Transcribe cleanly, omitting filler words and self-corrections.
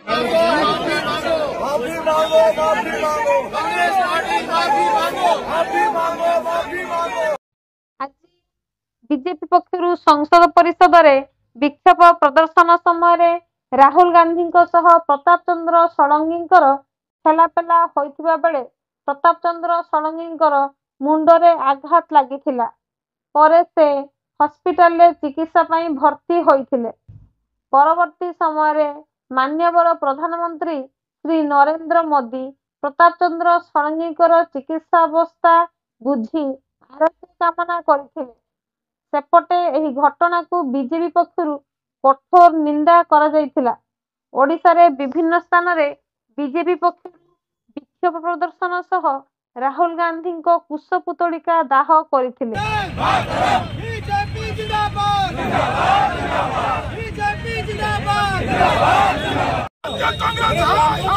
माफी मांगो, माफी मांगो, कांग्रेस पार्टी माफी मांगो, माफी मांगो, माफी मांगो। आज बीजेपी पक्षर संसद परिषद रे विक्षोभ प्रदर्शन समय राहुल गांधी प्रताप चंद्र षडंगी ठेलापेला होइथिबा बेले प्रताप चंद्र षडंगी मुंडरे आघात लागिथिला। परे से हॉस्पिटल रे चिकित्सा पई भर्ती होइथिले। परवर्ती समय मान्यवर प्रधानमंत्री श्री नरेंद्र मोदी प्रताप चंद्र षडंगी चिकित्सा अवस्था बुझी आरोग्य कामना करथिले। सेपटे एही घटना को बीजेपी पक्षर कठोर निंदा करा जायतिला। ओडिशा रे विभिन्न स्थान रे बीजेपी पक्षर विक्षोभ प्रदर्शन सह राहुल गांधी को कुशपुतलिका दाह करथिले। बीजेपी जिंदाबाद, जिंदाबाद, बीजेपी जिंदाबाद, जिंदाबाद, जिंदाबाद।